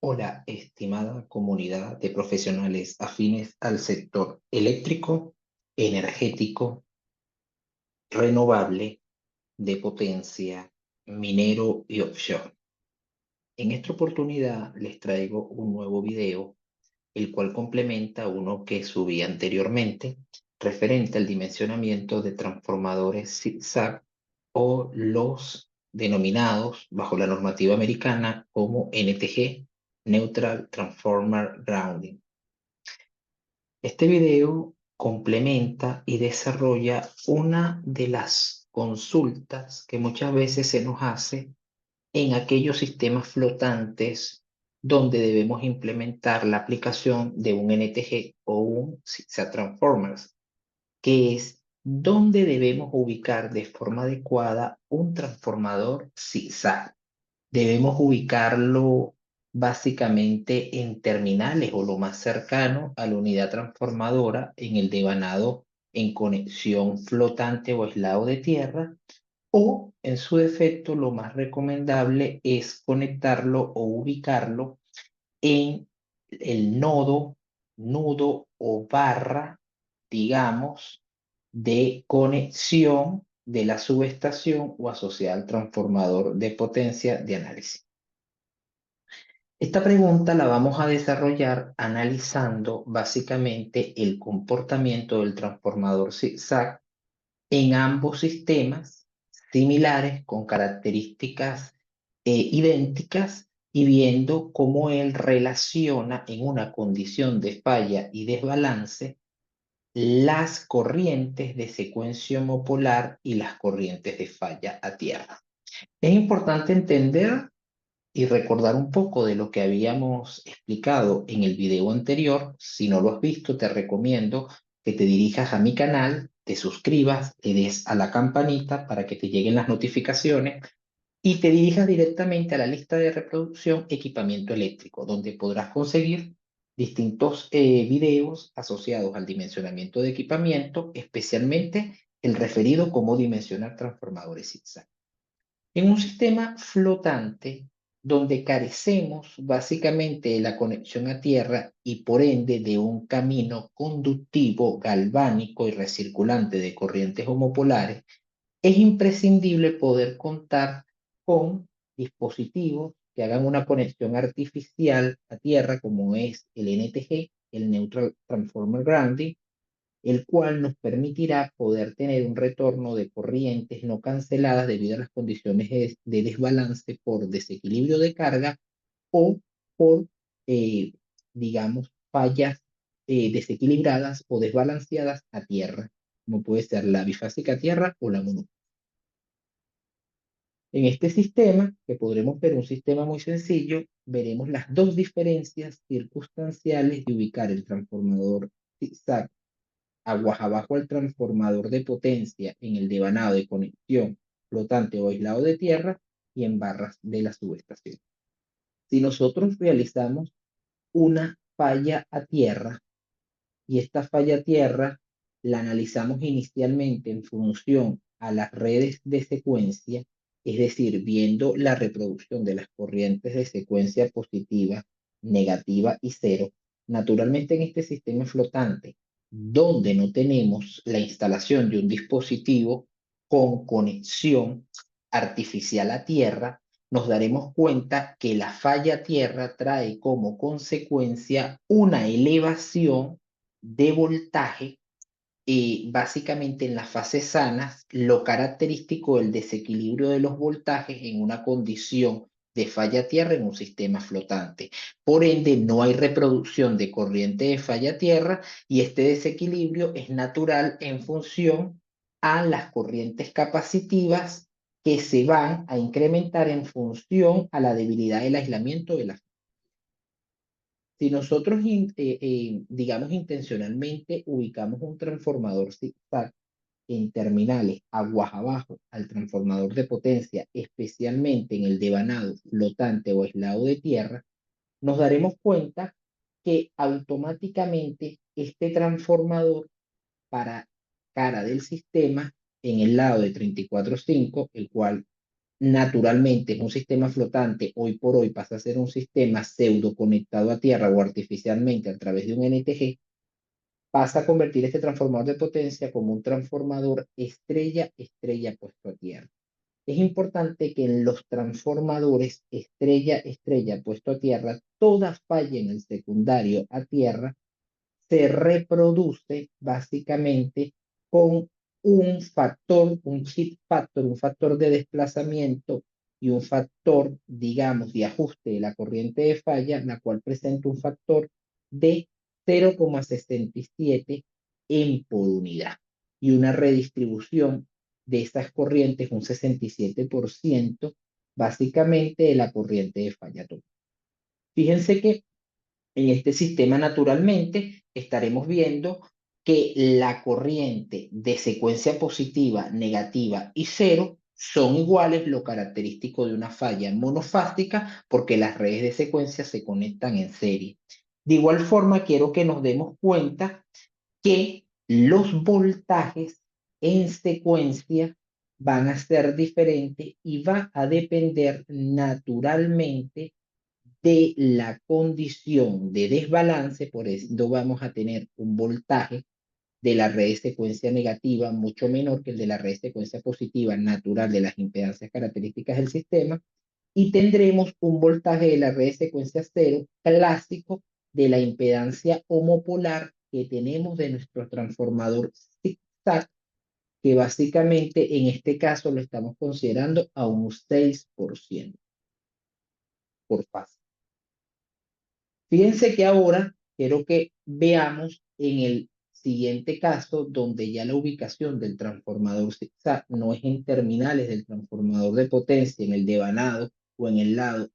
Hola, estimada comunidad de profesionales afines al sector eléctrico, energético, renovable, de potencia, minero y offshore. En esta oportunidad les traigo un nuevo video, el cual complementa uno que subí anteriormente, referente al dimensionamiento de transformadores zigzag o los denominados bajo la normativa americana como NTG, Neutral Transformer Grounding. Este video complementa y desarrolla una de las consultas que muchas veces se nos hace en aquellos sistemas flotantes donde debemos implementar la aplicación de un NTG o un zigzag transformers, que es dónde debemos ubicar de forma adecuada un transformador zigzag. Debemos ubicarlo básicamente en terminales o lo más cercano a la unidad transformadora en el devanado en conexión flotante o aislado de tierra, o en su defecto lo más recomendable es conectarlo o ubicarlo en el nudo o barra, digamos, de conexión de la subestación o asociada al transformador de potencia de análisis. Esta pregunta la vamos a desarrollar analizando básicamente el comportamiento del transformador zigzag en ambos sistemas similares con características idénticas y viendo cómo él relaciona en una condición de falla y desbalance las corrientes de secuencia homopolar y las corrientes de falla a tierra. Es importante entender y recordar un poco de lo que habíamos explicado en el video anterior. Si no lo has visto, te recomiendo que te dirijas a mi canal, te suscribas, le des a la campanita para que te lleguen las notificaciones y te dirijas directamente a la lista de reproducción equipamiento eléctrico, donde podrás conseguir distintos videos asociados al dimensionamiento de equipamiento, especialmente el referido cómo dimensionar transformadores zigzag. En un sistema flotante donde carecemos básicamente de la conexión a tierra y por ende de un camino conductivo, galvánico y recirculante de corrientes homopolares, es imprescindible poder contar con dispositivos que hagan una conexión artificial a tierra como es el NTG, el Neutral Transformer Grounding, el cual nos permitirá poder tener un retorno de corrientes no canceladas debido a las condiciones de desbalance por desequilibrio de carga o por, eh, digamos, fallas desequilibradas o desbalanceadas a tierra, como puede ser la bifásica a tierra o la monofásica. En este sistema, que podremos ver un sistema muy sencillo, veremos las dos diferencias circunstanciales de ubicar el transformador zigzag aguas abajo al transformador de potencia en el devanado de conexión flotante o aislado de tierra y en barras de la subestación. Si nosotros realizamos una falla a tierra y esta falla a tierra la analizamos inicialmente en función a las redes de secuencia, es decir, viendo la reproducción de las corrientes de secuencia positiva, negativa y cero, naturalmente en este sistema flotante, donde no tenemos la instalación de un dispositivo con conexión artificial a tierra, nos daremos cuenta que la falla a tierra trae como consecuencia una elevación de voltaje. Básicamente en las fases sanas, lo característico del desequilibrio de los voltajes en una condición de falla tierra en un sistema flotante. Por ende, no hay reproducción de corriente de falla tierra y este desequilibrio es natural en función a las corrientes capacitivas que se van a incrementar en función a la debilidad del aislamiento de la. Si nosotros, digamos, intencionalmente ubicamos un transformador zigzag en terminales aguas abajo al transformador de potencia, especialmente en el devanado flotante o aislado de tierra, nos daremos cuenta que automáticamente este transformador para cara del sistema en el lado de 34.5, el cual naturalmente es un sistema flotante, hoy por hoy pasa a ser un sistema pseudo conectado a tierra o artificialmente a través de un NTG, pasa a convertir este transformador de potencia como un transformador estrella-estrella puesto a tierra. Es importante que en los transformadores estrella-estrella puesto a tierra, toda falla en el secundario a tierra se reproduce básicamente con un factor, un hit factor, un factor de desplazamiento y un factor, digamos, de ajuste de la corriente de falla, la cual presenta un factor de 0,67 en por unidad y una redistribución de estas corrientes, un 67%, básicamente de la corriente de falla total. Fíjense que en este sistema, naturalmente, estaremos viendo que la corriente de secuencia positiva, negativa y cero son iguales, lo característico de una falla monofástica, porque las redes de secuencia se conectan en serie. De igual forma, quiero que nos demos cuenta que los voltajes en secuencia van a ser diferentes y va a depender naturalmente de la condición de desbalance. Por eso vamos a tener un voltaje de la red de secuencia negativa mucho menor que el de la red de secuencia positiva natural de las impedancias características del sistema, y tendremos un voltaje de la red de secuencia cero clásico de la impedancia homopolar que tenemos de nuestro transformador zigzag, que básicamente en este caso lo estamos considerando a un 6% por fase. Fíjense que ahora quiero que veamos en el siguiente caso donde ya la ubicación del transformador zigzag no es en terminales del transformador de potencia, en el devanado o en el lado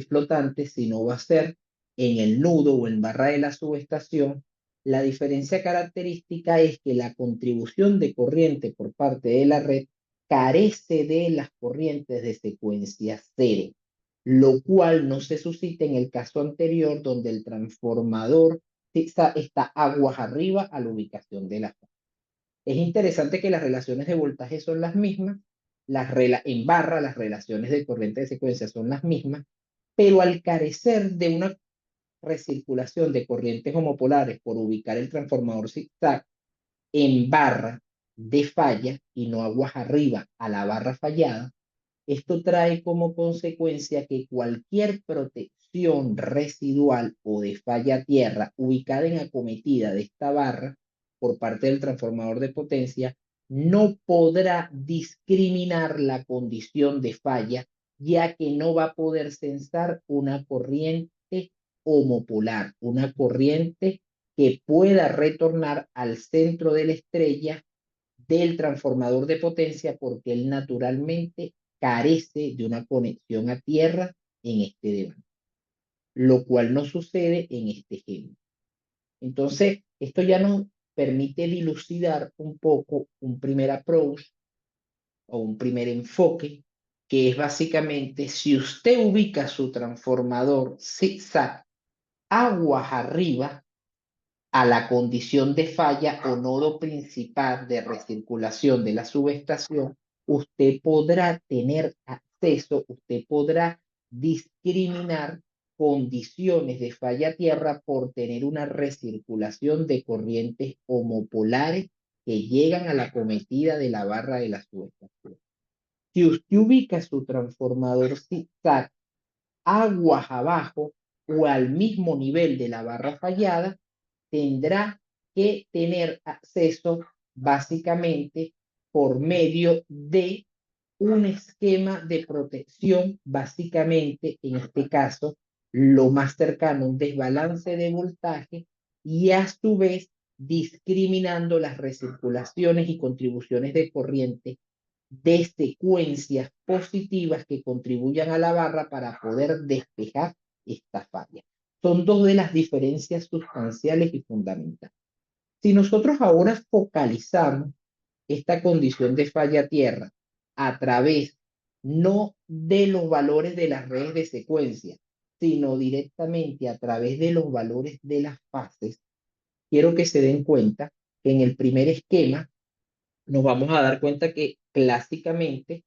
flotante, sino va a ser en el nudo o en barra de la subestación. La diferencia característica es que la contribución de corriente por parte de la red carece de las corrientes de secuencia cero, lo cual no se suscita en el caso anterior donde el transformador está aguas arriba a la ubicación de la falla. Es interesante que las relaciones de voltaje son las mismas, en barra las relaciones de corriente de secuencia son las mismas, pero al carecer de una recirculación de corrientes homopolares por ubicar el transformador zigzag en barra de falla y no aguas arriba a la barra fallada, esto trae como consecuencia que cualquier protección residual o de falla tierra ubicada en acometida de esta barra por parte del transformador de potencia no podrá discriminar la condición de falla, ya que no va a poder censar una corriente homopolar, una corriente que pueda retornar al centro de la estrella del transformador de potencia, porque él naturalmente carece de una conexión a tierra en este deván, lo cual no sucede en este ejemplo. Entonces, esto ya nos permite dilucidar un poco un primer approach o un primer enfoque, que es básicamente si usted ubica su transformador zigzag aguas arriba a la condición de falla o nodo principal de recirculación de la subestación, usted podrá tener acceso, usted podrá discriminar condiciones de falla tierra por tener una recirculación de corrientes homopolares que llegan a la cometida de la barra de la subestación. Si usted ubica su transformador zigzag aguas abajo o al mismo nivel de la barra fallada, tendrá que tener acceso básicamente por medio de un esquema de protección, básicamente en este caso lo más cercano a un desbalance de voltaje, y a su vez discriminando las recirculaciones y contribuciones de corriente de secuencias positivas que contribuyan a la barra para poder despejar esta falla. Son dos de las diferencias sustanciales y fundamentales. Si nosotros ahora focalizamos esta condición de falla tierra a través no de los valores de las redes de secuencia, sino directamente a través de los valores de las fases, quiero que se den cuenta que en el primer esquema nos vamos a dar cuenta que clásicamente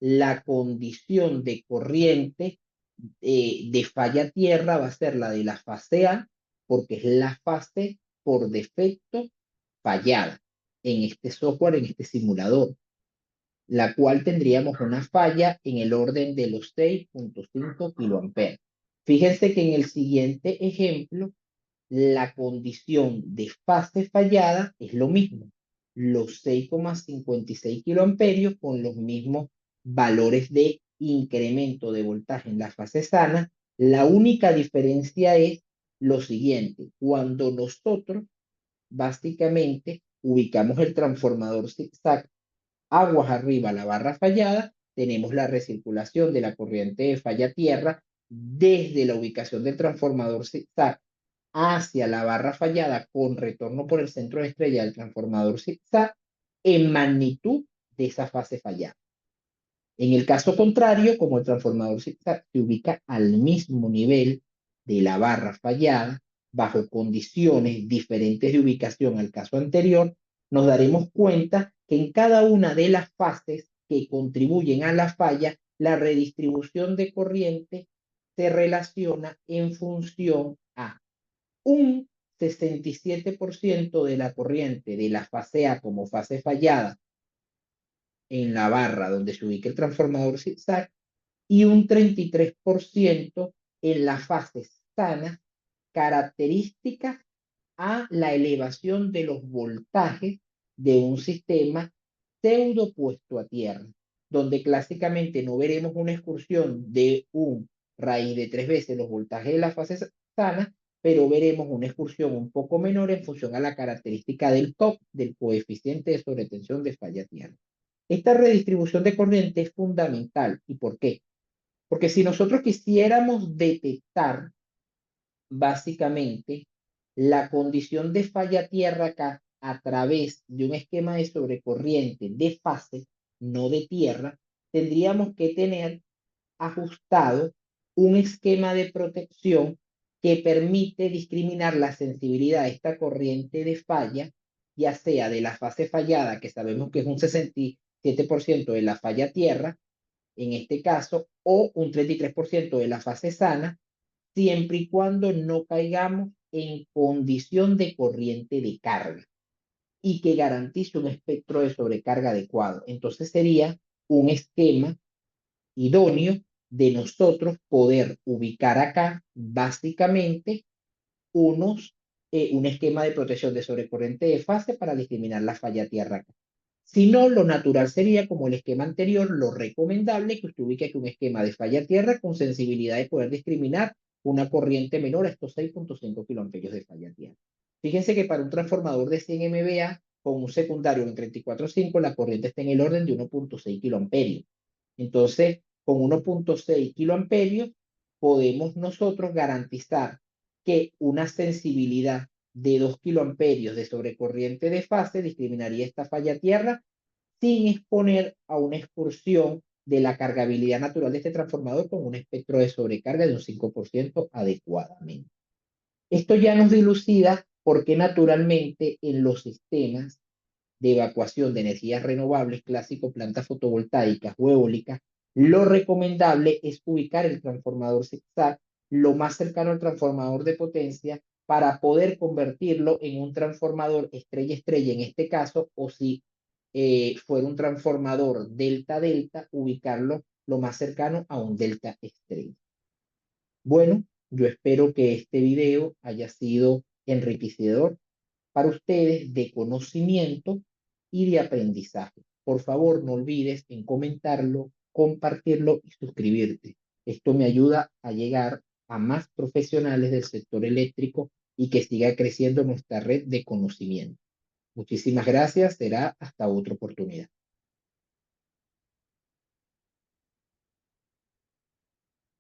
la condición de corriente de falla tierra va a ser la de la fase A, porque es la fase por defecto fallada en este software, en este simulador, la cual tendríamos una falla en el orden de los 6.5 kiloamperes. Fíjense que en el siguiente ejemplo, la condición de fase fallada es lo mismo, los 6,56 kiloamperios con los mismos valores de incremento de voltaje en la fase sana. La única diferencia es lo siguiente: cuando nosotros básicamente ubicamos el transformador zigzag aguas arriba la barra fallada, tenemos la recirculación de la corriente de falla tierra desde la ubicación del transformador zigzag hacia la barra fallada con retorno por el centro de estrella del transformador zigzag en magnitud de esa fase fallada. En el caso contrario, como el transformador zigzag se ubica al mismo nivel de la barra fallada, bajo condiciones diferentes de ubicación al caso anterior, nos daremos cuenta que en cada una de las fases que contribuyen a la falla, la redistribución de corriente se relaciona en función a un 67% de la corriente de la fase A como fase fallada en la barra donde se ubica el transformador zigzag y un 33% en la fase sana, características a la elevación de los voltajes de un sistema pseudo puesto a tierra, donde clásicamente no veremos una excursión de un raíz de 3 veces los voltajes de la fase sana, pero veremos una excursión un poco menor en función a la característica del top, del coeficiente de sobretensión de falla tierra. Esta redistribución de corriente es fundamental. ¿Y por qué? Porque si nosotros quisiéramos detectar básicamente la condición de falla tierra acá a través de un esquema de sobrecorriente de fase, no de tierra, tendríamos que tener ajustado un esquema de protección que permite discriminar la sensibilidad de esta corriente de falla, ya sea de la fase fallada, que sabemos que es un 67% de la falla tierra, en este caso, o un 33% de la fase sana, siempre y cuando no caigamos en condición de corriente de carga y que garantice un espectro de sobrecarga adecuado. Entonces sería un esquema idóneo de nosotros poder ubicar acá básicamente un esquema de protección de sobrecorriente de fase para discriminar la falla tierra acá. Si no, lo natural sería, como el esquema anterior, lo recomendable que usted ubique aquí un esquema de falla tierra con sensibilidad de poder discriminar una corriente menor a estos 6.5 kiloamperios de falla tierra. Fíjense que para un transformador de 100 MVA con un secundario en 34.5, la corriente está en el orden de 1.6 kiloamperios. Entonces, con 1.6 kiloamperios podemos nosotros garantizar que una sensibilidad de 2 kiloamperios de sobrecorriente de fase discriminaría esta falla tierra sin exponer a una excursión de la cargabilidad natural de este transformador con un espectro de sobrecarga de un 5% adecuadamente. Esto ya nos dilucida porque naturalmente en los sistemas de evacuación de energías renovables, clásico, plantas fotovoltaicas o eólicas, lo recomendable es ubicar el transformador zigzag lo más cercano al transformador de potencia para poder convertirlo en un transformador estrella-estrella en este caso, o si fuera un transformador delta-delta, ubicarlo lo más cercano a un delta estrella. Bueno, yo espero que este video haya sido enriquecedor para ustedes de conocimiento y de aprendizaje. Por favor, no olvides en comentarlo, compartirlo y suscribirte. Esto me ayuda a llegar a más profesionales del sector eléctrico y que siga creciendo nuestra red de conocimiento. Muchísimas gracias. Será hasta otra oportunidad.